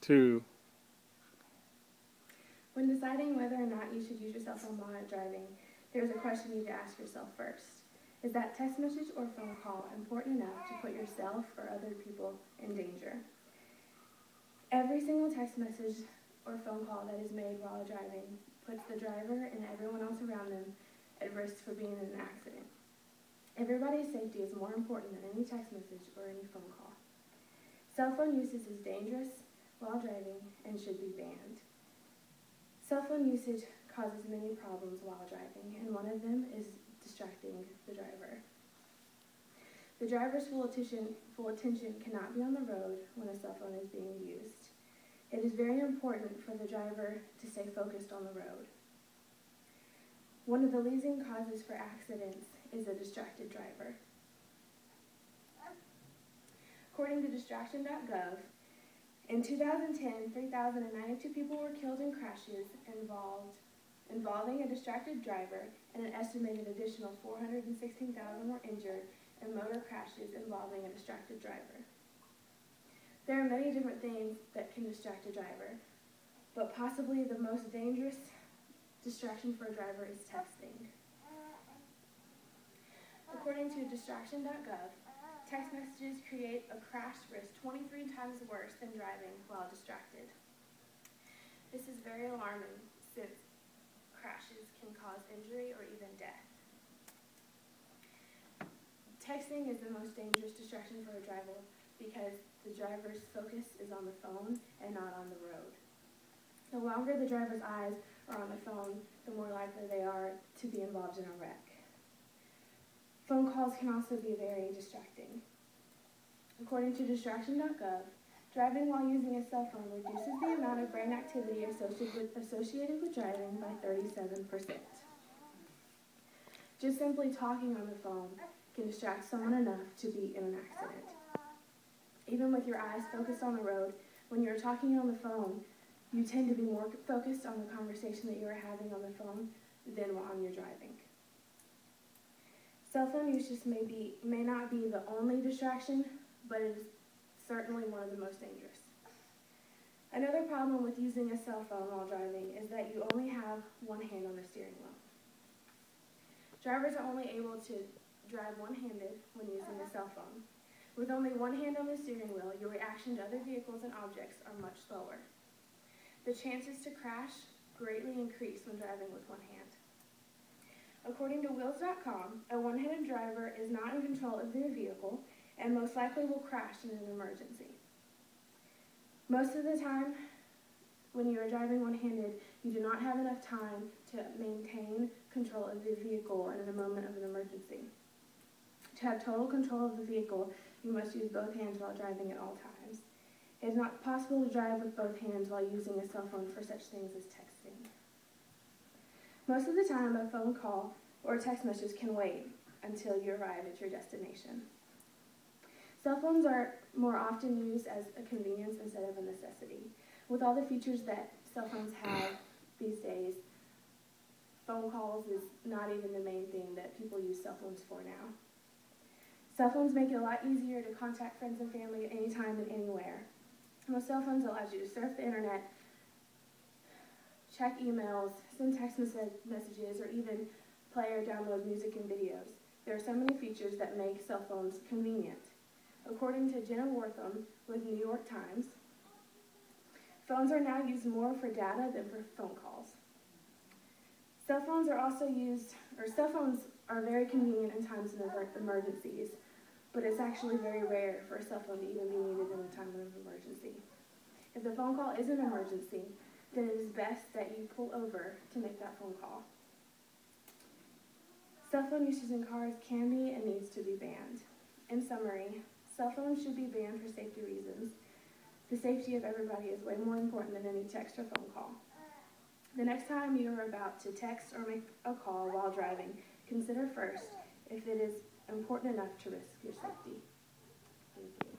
2. When deciding whether or not you should use your cell phone while driving, there's a question you need to ask yourself first. Is that text message or phone call important enough to put yourself or other people in danger? Every single text message or phone call that is made while driving puts the driver and everyone else around them at risk for being in an accident. Everybody's safety is more important than any text message or any phone call. Cell phone usage is dangerous while driving and should be banned. Cell phone usage causes many problems while driving, and one of them is distracting the driver. The driver's full attention cannot be on the road when a cell phone is being used. It is very important for the driver to stay focused on the road. One of the leading causes for accidents is a distracted driver. According to distraction.gov, in 2010, 3,092 people were killed in crashes involving a distracted driver, and an estimated additional 416,000 were injured in motor crashes involving a distracted driver. There are many different things that can distract a driver, but possibly the most dangerous distraction for a driver is texting. According to distraction.gov, text messages create a crash risk 23 times worse than driving while distracted. This is very alarming since crashes can cause injury or even death. Texting is the most dangerous distraction for a driver because the driver's focus is on the phone and not on the road. The longer the driver's eyes are on the phone, the more likely they are to be involved in a wreck. Phone calls can also be very distracting. According to distraction.gov, driving while using a cell phone reduces the amount of brain activity associated with driving by 37%. Just simply talking on the phone can distract someone enough to be in an accident. Even with your eyes focused on the road, when you're talking on the phone, you tend to be more focused on the conversation that you are having on the phone than while you're driving. Cell phone use just may not be the only distraction, but it is certainly one of the most dangerous. Another problem with using a cell phone while driving is that you only have one hand on the steering wheel. Drivers are only able to drive one-handed when using a cell phone. With only one hand on the steering wheel, your reaction to other vehicles and objects are much slower. The chances to crash greatly increase when driving with one hand. According to wheels.com, a one-handed driver is not in control of their vehicle and most likely will crash in an emergency. Most of the time, when you are driving one-handed, you do not have enough time to maintain control of the vehicle in a moment of an emergency. To have total control of the vehicle, you must use both hands while driving at all times. It is not possible to drive with both hands while using a cell phone for such things as texting. Most of the time, a phone call or a text message can wait until you arrive at your destination. Cell phones are more often used as a convenience instead of a necessity. With all the features that cell phones have these days, phone calls is not even the main thing that people use cell phones for now. Cell phones make it a lot easier to contact friends and family at any time and anywhere. With cell phones, it allows you to surf the internet, check emails, send text messages, or even play or download music and videos. There are so many features that make cell phones convenient. According to Jenna Wortham with New York Times, phones are now used more for data than for phone calls. Cell phones are very convenient in times of emergencies, but it's actually very rare for a cell phone to even be needed in a time of emergency. If the phone call is an emergency, then it is best that you pull over to make that phone call. Cell phone usage in cars can be and needs to be banned. In summary, cell phones should be banned for safety reasons. The safety of everybody is way more important than any text or phone call. The next time you are about to text or make a call while driving, consider first if it is important enough to risk your safety. Thank you.